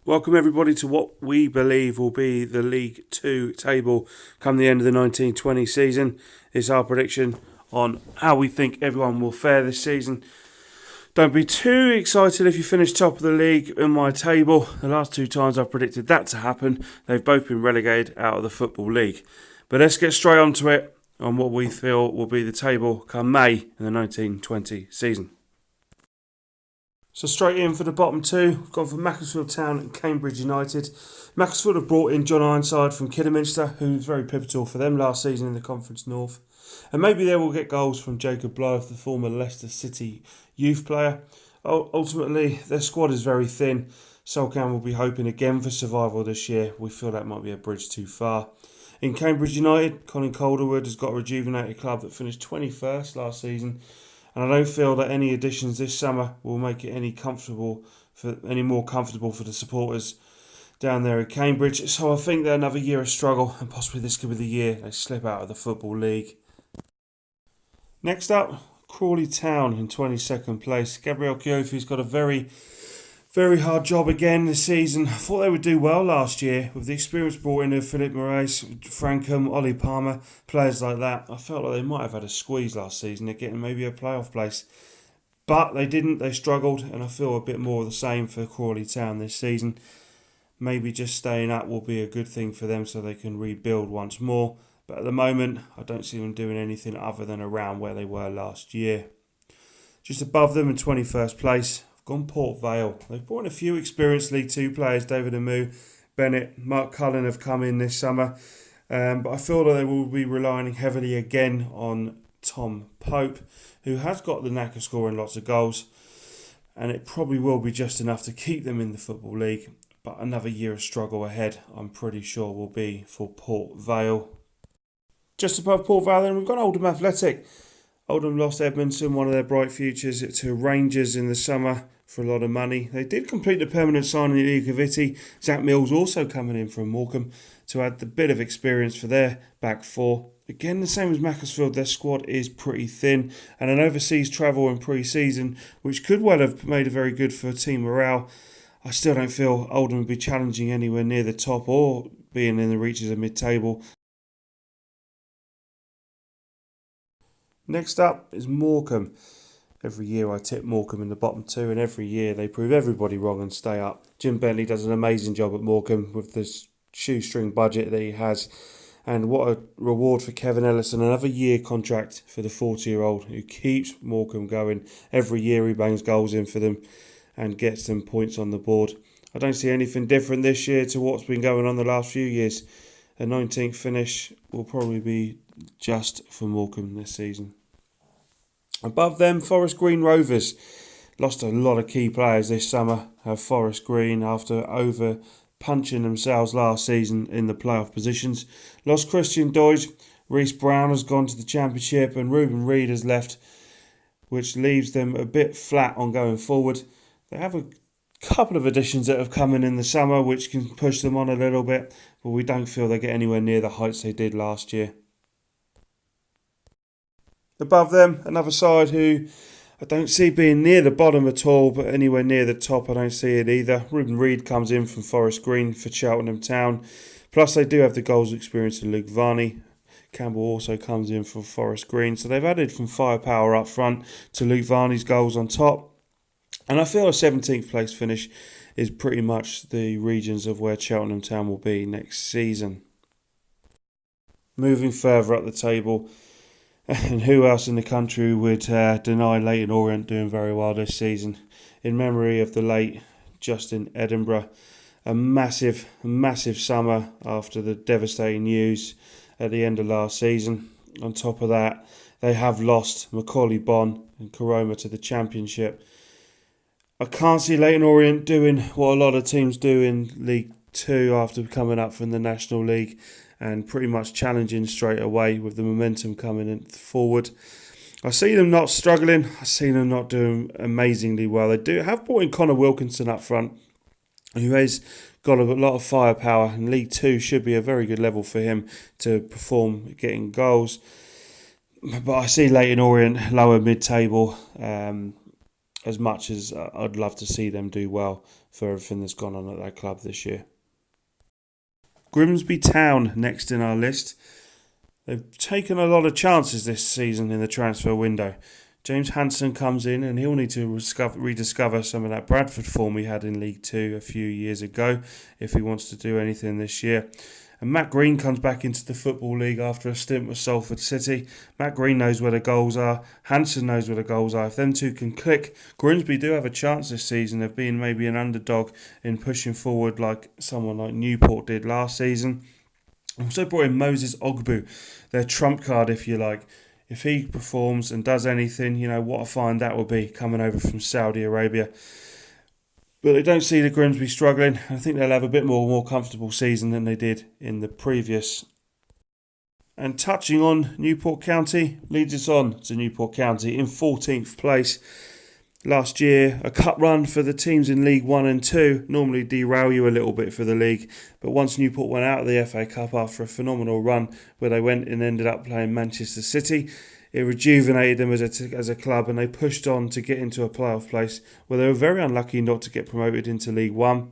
Welcome everybody to what we believe will be the League 2 table come the end of the 1920 season. It's our prediction on how we think everyone will fare this season. Don't be too excited if you finish top of the league in my table. The last two times I've predicted that to happen, they've both been relegated out of the Football League. But let's get straight onto it on what we feel will be the table come May in the 1920 season. So straight in for the bottom two, we've gone for Mansfield Town and Cambridge United. Mansfield have brought in John Ironside from Kidderminster, who was very pivotal for them last season in the Conference North. And maybe they will get goals from Jacob Blythe, the former Leicester City youth player. Ultimately, their squad is very thin. Solcan will be hoping again for survival this year. We feel that might be a bridge too far. In Cambridge United, Colin Calderwood has got a rejuvenated club that finished 21st last season. And I don't feel that any additions this summer will make it any more comfortable for the supporters down there at Cambridge. So I think they're another year of struggle, and possibly this could be the year they slip out of the Football League. Next up, Crawley Town in 22nd place. Gabriel Kiofi's got a very hard job again this season. I thought they would do well last year with the experience brought in of Philip Moraes, Frankham, Ollie Palmer, players like that. I felt like they might have had a squeeze last season. They're getting maybe a playoff place. But they didn't. They struggled, and I feel a bit more of the same for Crawley Town this season. Maybe just staying up will be a good thing for them so they can rebuild once more. But at the moment, I don't see them doing anything other than around where they were last year. Just above them in 21st place, gone Port Vale. They've brought in a few experienced League 2 players. David Amu, Bennett, Mark Cullen have come in this summer. But I feel that they will be relying heavily again on Tom Pope, who has got the knack of scoring lots of goals. And it probably will be just enough to keep them in the Football League. But another year of struggle ahead, I'm pretty sure, will be for Port Vale. Just above Port Vale, then we've got Oldham Athletic. Oldham lost Edmondson, one of their bright futures, to Rangers in the summer for a lot of money. They did complete the permanent signing of Iacoviti. Zach Mills also coming in from Morecambe to add the bit of experience for their back four. Again, the same as Macclesfield, their squad is pretty thin, and an overseas travel in pre-season, which could well have made it very good for team morale. I still don't feel Oldham would be challenging anywhere near the top or being in the reaches of mid-table. Next up is Morecambe. Every year I tip Morecambe in the bottom two, and every year they prove everybody wrong and stay up. Jim Bentley does an amazing job at Morecambe with this shoestring budget that he has. And what a reward for Kevin Ellison, another year contract for the 40-year-old who keeps Morecambe going. Every year he bangs goals in for them and gets them points on the board. I don't see anything different this year to what's been going on the last few years. A 19th finish will probably be just for Morecambe this season. Above them, Forest Green Rovers. Lost a lot of key players this summer. Forest Green, after over-punching themselves last season in the playoff positions. Lost Christian Doige. Reece Brown has gone to the Championship and Ruben Reid has left, which leaves them a bit flat on going forward. They have a couple of additions that have come in the summer which can push them on a little bit, but we don't feel they get anywhere near the heights they did last year. Above them, another side who I don't see being near the bottom at all, but anywhere near the top I don't see it either. Ruben Reid comes in from Forest Green for Cheltenham Town. Plus they do have the goals experience of Luke Varney. Campbell also comes in from Forest Green. So they've added from firepower up front to Luke Varney's goals on top. And I feel a 17th place finish is pretty much the regions of where Cheltenham Town will be next season. Moving further up the table, and who else in the country would deny Leyton Orient doing very well this season? In memory of the late Justin Edinburgh, a massive summer after the devastating news at the end of last season. On top of that, they have lost Macaulay Bonne and Karoma to the Championship. I can't see Leyton Orient doing what a lot of teams do in League 2 after coming up from the National League and pretty much challenging straight away with the momentum coming in forward. I see them not struggling. I see them not doing amazingly well. They do have brought in Connor Wilkinson up front, who has got a lot of firepower, and League 2 should be a very good level for him to perform getting goals. But I see Leyton Orient lower mid-table, as much as I'd love to see them do well. for everything that's gone on at that club this year. Grimsby Town next in our list. They've taken a lot of chances this season in the transfer window. James Hansen comes in and he'll need to rediscover some of that Bradford form he had in League 2 a few years ago if he wants to do anything this year. And Matt Green comes back into the Football League after a stint with Salford City. Matt Green knows where the goals are. Hansen knows where the goals are. If them two can click, Grimsby do have a chance this season of being maybe an underdog in pushing forward like someone like Newport did last season. Also brought in Moses Ogbu, their trump card if you like. If he performs and does anything, what a find that would be coming over from Saudi Arabia. But they don't see the Grimsby struggling. I think they'll have a bit more comfortable season than they did in the previous. And touching on Newport County, leads us on to Newport County in 14th place. Last year, a cup run for the teams in League 1 and 2 normally derail you a little bit for the league. But once Newport went out of the FA Cup after a phenomenal run where they went and ended up playing Manchester City, it rejuvenated them as a club and they pushed on to get into a playoff place where they were very unlucky not to get promoted into League 1.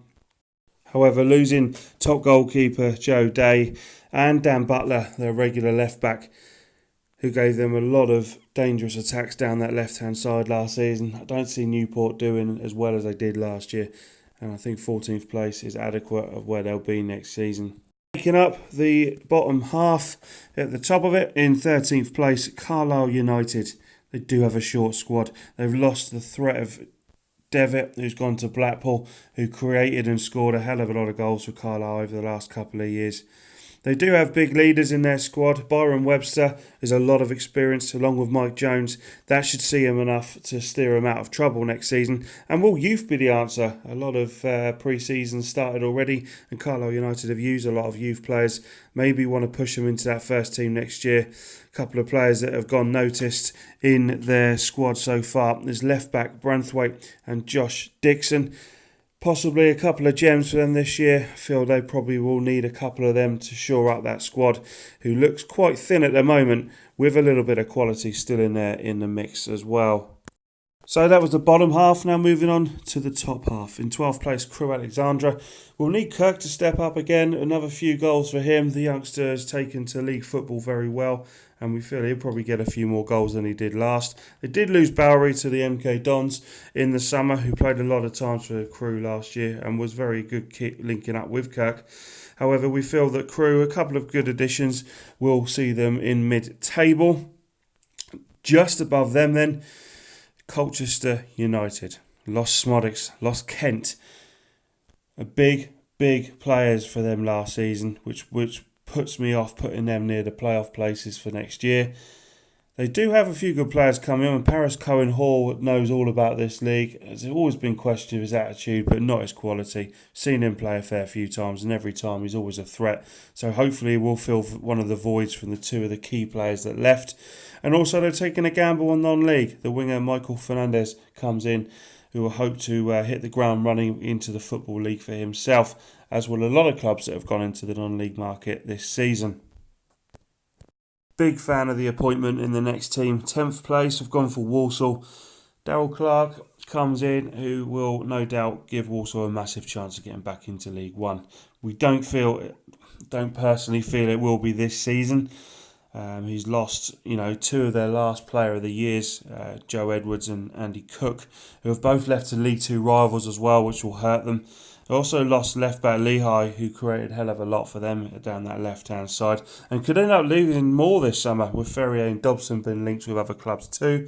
However, losing top goalkeeper Joe Day and Dan Butler, their regular left-back, who gave them a lot of dangerous attacks down that left-hand side last season, I don't see Newport doing as well as they did last year. And I think 14th place is adequate of where they'll be next season. Taking up the bottom half at the top of it, in 13th place, Carlisle United. They do have a short squad. They've lost the threat of Devitt, who's gone to Blackpool, who created and scored a hell of a lot of goals for Carlisle over the last couple of years. They do have big leaders in their squad. Byron Webster has a lot of experience along with Mike Jones. That should see him enough to steer him out of trouble next season. And will youth be the answer? A lot of pre-season started already and Carlisle United have used a lot of youth players. Maybe want to push them into that first team next year. A couple of players that have gone noticed in their squad so far. There's left-back Branthwaite and Josh Dixon. Possibly a couple of gems for them this year. I feel they probably will need a couple of them to shore up that squad, who looks quite thin at the moment, with a little bit of quality still in there in the mix as well. So that was the bottom half. Now moving on to the top half. In 12th place, Crewe Alexandra. We'll need Kirk to step up again. Another few goals for him. The youngster has taken to league football very well, and we feel he'll probably get a few more goals than he did last. They did lose Bowery to the MK Dons in the summer, who played a lot of times for Crewe last year and was very good linking up with Kirk. However, we feel that Crewe, a couple of good additions, will see them in mid-table. Just above them then, Colchester United. Lost Smodics, lost Kent. A big players for them last season, which puts me off putting them near the playoff places for next year. They do have a few good players coming on, and Paris Cohen Hall knows all about this league. There's always been questioned of his attitude, but not his quality. Seen him play a fair few times, and every time he's always a threat. So hopefully we'll fill one of the voids from the two of the key players that left. And also they're taking a gamble on non-league. The winger Michael Fernandez comes in, who will hope to hit the ground running into the Football League for himself, as will a lot of clubs that have gone into the non-league market this season. Big fan of the appointment in the next team. 10th place, I've gone for Walsall. Daryl Clark comes in, who will no doubt give Walsall a massive chance of getting back into League 1. We don't personally feel it will be this season. He's lost, two of their last player of the years, Joe Edwards and Andy Cook, who have both left to League 2 rivals as well, which will hurt them. They also lost left-back Lehigh, who created a hell of a lot for them down that left-hand side, and could end up losing more this summer, with Ferrier and Dobson being linked with other clubs too.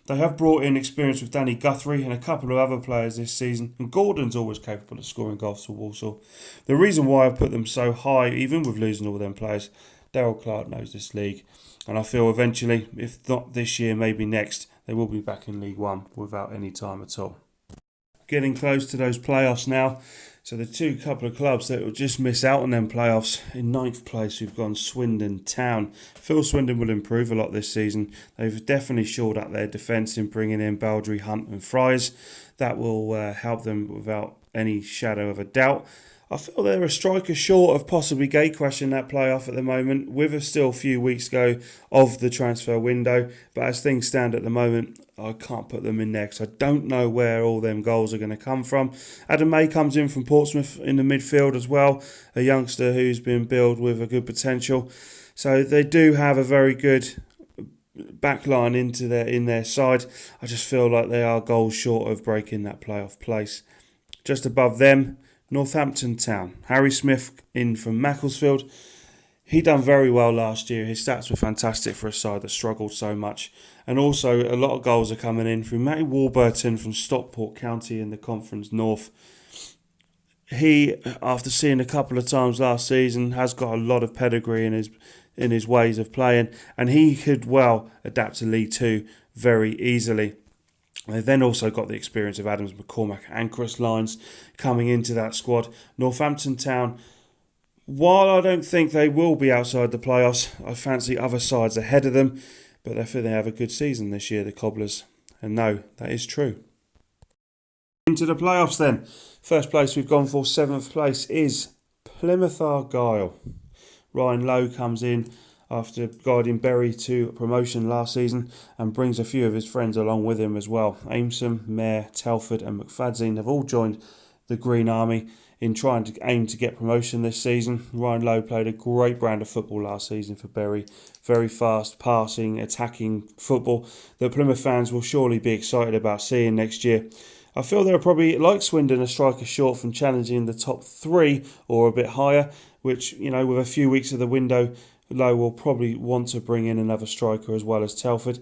They have brought in experience with Danny Guthrie and a couple of other players this season, and Gordon's always capable of scoring goals for Walsall. The reason why I've put them so high, even with losing all them players, Daryl Clark knows this league, and I feel eventually, if not this year, maybe next, they will be back in League 1 without any time at all. Getting close to those playoffs now, so the couple of clubs that will just miss out on them playoffs. In 9th place, we've gone Swindon Town. Phil Swindon will improve a lot this season. They've definitely shored up their defence in bringing in Baldry, Hunt and Fries. That will help them without any shadow of a doubt. I feel they're a striker short of possibly gatecrashing that playoff at the moment, with a still few weeks go of the transfer window. But as things stand at the moment, I can't put them in there because I don't know where all them goals are going to come from. Adam May comes in from Portsmouth in the midfield as well, a youngster who's been billed with a good potential. So they do have a very good backline in their side. I just feel like they are goals short of breaking that playoff place. Just above them, Northampton Town. Harry Smith in from Macclesfield. He done very well last year. His stats were fantastic for a side that struggled so much. And also a lot of goals are coming in from Matty Warburton from Stockport County in the Conference North. He, after seeing a couple of times last season, has got a lot of pedigree in his ways of playing, and he could well adapt to League Two very easily. They've then also got the experience of Adams, McCormack and Chris Lyons coming into that squad. Northampton Town, while I don't think they will be outside the playoffs, I fancy other sides ahead of them, but I feel they have a good season this year, the Cobblers. And no, that is true. Into the playoffs then. First place we've gone for, 7th place, is Plymouth Argyle. Ryan Lowe comes in after guiding Bury to promotion last season and brings a few of his friends along with him as well. Aimson, Mayer, Telford and McFadzean have all joined the Green Army in trying to aim to get promotion this season. Ryan Lowe played a great brand of football last season for Bury. Very fast, passing, attacking football that Plymouth fans will surely be excited about seeing next year. I feel they're probably, like Swindon, a striker short from challenging the top 3 or a bit higher, which, with a few weeks of the window, Lowe will probably want to bring in another striker as well as Telford.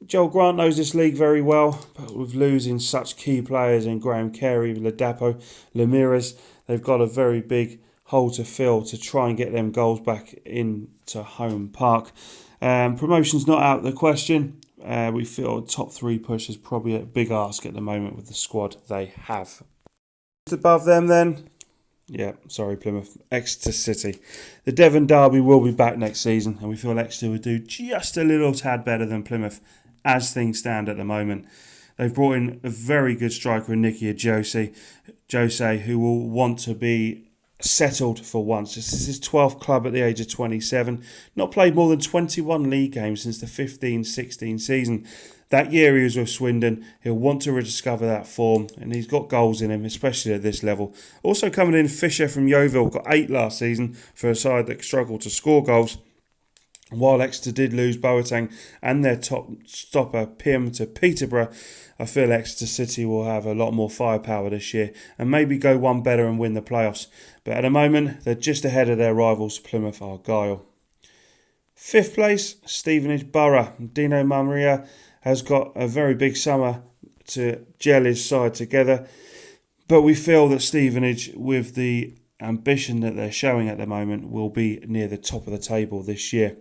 Joel Grant knows this league very well, but with losing such key players in Graham Carey, Ladapo, Lemires, they've got a very big hole to fill to try and get them goals back into home park. Promotion's not out of the question. We feel top 3 push is probably a big ask at the moment with the squad they have. Just above them then, Plymouth, Exeter City. The Devon Derby will be back next season, and we feel Exeter would do just a little tad better than Plymouth as things stand at the moment. They've brought in a very good striker in Nicky Jose, who will want to be settled for once. This is his 12th club at the age of 27. Not played more than 21 league games since the 15-16 season. That year he was with Swindon. He'll want to rediscover that form, and he's got goals in him, especially at this level. Also coming in, Fisher from Yeovil, got 8 last season for a side that struggled to score goals. While Exeter did lose Boateng and their top stopper Pym to Peterborough, I feel Exeter City will have a lot more firepower this year and maybe go one better and win the playoffs. But at the moment, they're just ahead of their rivals Plymouth Argyle. 5th place, Stevenage Borough. Dino Maria has got a very big summer to gel his side together, but we feel that Stevenage, with the ambition that they're showing at the moment, will be near the top of the table this year.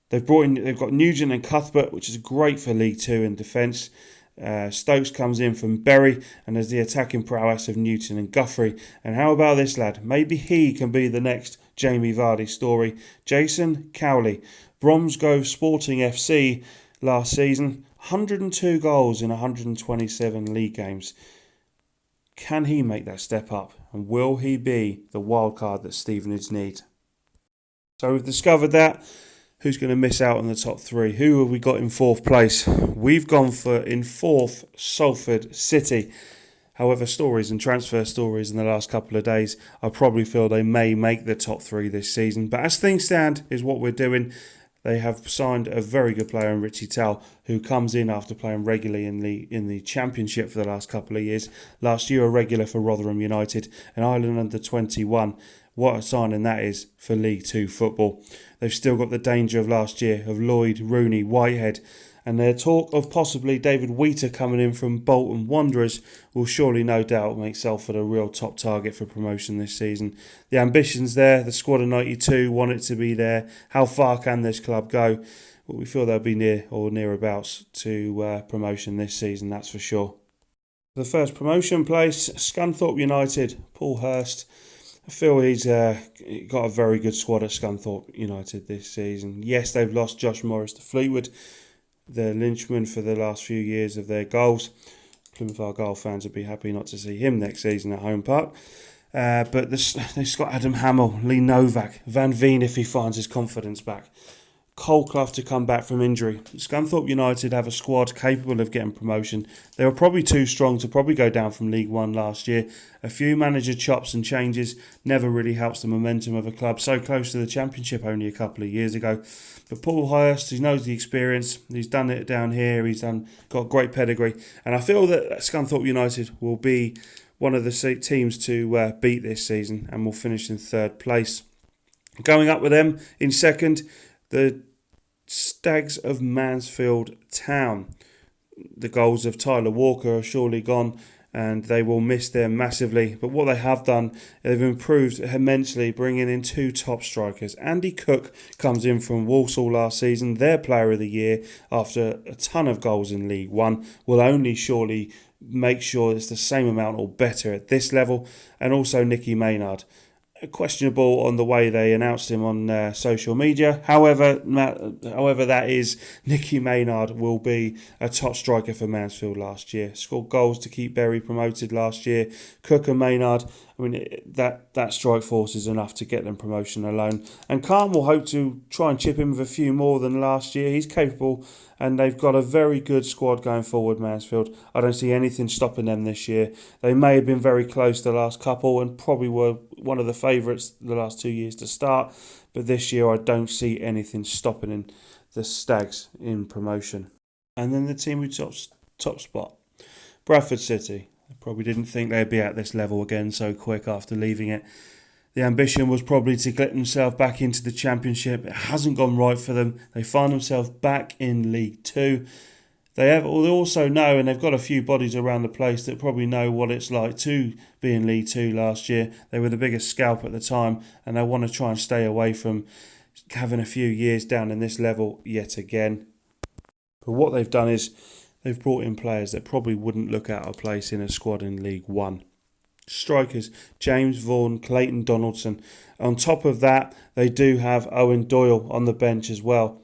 They've got Nugent and Cuthbert, which is great for League Two in defence. Stokes comes in from Bury and has the attacking prowess of Newton and Guthrie. And how about this lad? Maybe he can be the next Jamie Vardy story. Jason Cowley, Bromsgrove Sporting FC last season, 102 goals in 127 league games. Can he make that step up? And will he be the wild card that Stevenage need? So we've discovered that. Who's going to miss out on the top 3? Who have we got in 4th place? We've gone for, in 4th, Salford City. However, stories and transfer stories in the last couple of days, I probably feel they may make the top 3 this season. But as things stand, is what we're doing. They have signed a very good player in Richie Towell, who comes in after playing regularly in the Championship for the last couple of years. Last year, a regular for Rotherham United and Ireland under 21. What a signing that is for League Two football. They've still got the danger of last year of Lloyd, Rooney, Whitehead, and their talk of possibly David Wheater coming in from Bolton Wanderers will surely no doubt make Salford a real top target for promotion this season. The ambition's there, the squad of 92 want it to be there. How far can this club go? Well, we feel they'll be near or nearabouts to promotion this season, that's for sure. The first promotion place, Scunthorpe United, Paul Hurst. I feel he's got a very good squad at Scunthorpe United this season. Yes, they've lost Josh Morris to Fleetwood, the linchman for the last few years of their goals. Plymouth Argyle fans would be happy not to see him next season at home park. But they've got Adam Hamill, Lee Novak, Van Veen if he finds his confidence back, Cole Clough to come back from injury. Scunthorpe United have a squad capable of getting promotion. They were probably too strong to probably go down from League One last year. A few manager chops and changes never really helps the momentum of a club so close to the Championship only a couple of years ago. But Paul Hurst, he knows the experience. He's done it down here. He's got great pedigree. And I feel that Scunthorpe United will be one of the teams to beat this season and will finish in third place. Going up with them in second, the Stags of Mansfield Town. The goals of Tyler Walker are surely gone and they will miss them massively. But what they have done, they've improved immensely, bringing in two top strikers. Andy Cook comes in from Walsall last season, their player of the year, after a ton of goals in League One. Will only surely make sure it's the same amount or better at this level. And also Nicky Maynard. Questionable on the way they announced him on social media. However, that is, Nicky Maynard will be a top striker for Mansfield last year. Scored goals to keep Bury promoted last year. Cook and Maynard, I mean, that strike force is enough to get them promotion alone. And Khan will hope to try and chip in with a few more than last year. He's capable and they've got a very good squad going forward, Mansfield. I don't see anything stopping them this year. They may have been very close the last couple and probably were one of the favourites the last 2 years to start. But this year I don't see anything stopping the Stags in promotion. And then the team who top spot, Bradford City. I probably didn't think they'd be at this level again so quick after leaving it. The ambition was probably to get themselves back into the Championship. It hasn't gone right for them. They find themselves back in League Two. They also know, and they've got a few bodies around the place that probably know what it's like to be in League Two last year. They were the biggest scalp at the time, and they want to try and stay away from having a few years down in this level yet again. But what they've done is they've brought in players that probably wouldn't look out of place in a squad in League One. Strikers, James Vaughan, Clayton Donaldson. On top of that, they do have Owen Doyle on the bench as well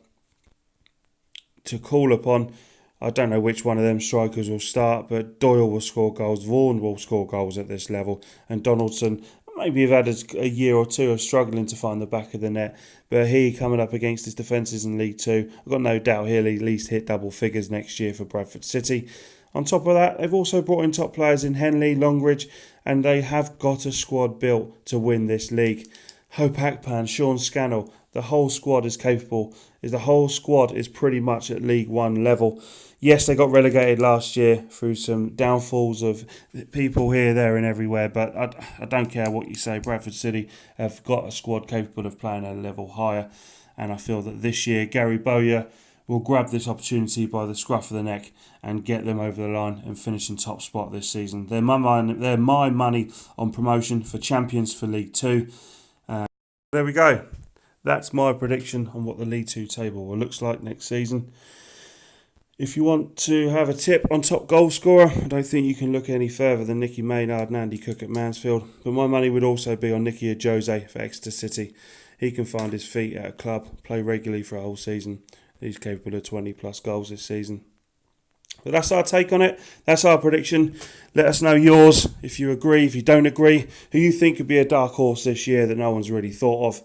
to call upon. I don't know which one of them strikers will start, but Doyle will score goals, Vaughan will score goals at this level, and Donaldson maybe have had a year or two of struggling to find the back of the net, but he coming up against his defences in League Two, I've got no doubt he'll at least hit double figures next year for Bradford City. On top of that, they've also brought in top players in Henley, Longridge, and they have got a squad built to win this league. Hope Akpan, Sean Scannell, the whole squad is capable. The whole squad is pretty much at League One level. Yes, they got relegated last year through some downfalls of people here, there and everywhere, but I don't care what you say. Bradford City have got a squad capable of playing a level higher, and I feel that this year Gary Bowyer will grab this opportunity by the scruff of the neck and get them over the line and finish in top spot this season. They're my money on promotion for champions for League Two. There we go. That's my prediction on what the League Two table looks like next season. If you want to have a tip on top goal scorer, I don't think you can look any further than Nicky Maynard and Andy Cook at Mansfield. But my money would also be on Nicky Ajose for Exeter City. He can find his feet at a club, play regularly for a whole season. He's capable of 20 plus goals this season. But that's our take on it. That's our prediction. Let us know yours if you agree, if you don't agree, who you think could be a dark horse this year that no one's really thought of.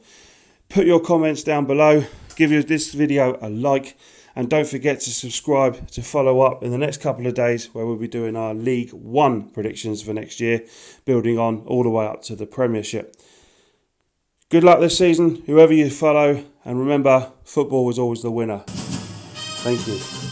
Put your comments down below. Give this video a like. And don't forget to subscribe to follow up in the next couple of days where we'll be doing our League One predictions for next year, building on all the way up to the Premiership. Good luck this season, whoever you follow, and remember, football is always the winner. Thank you.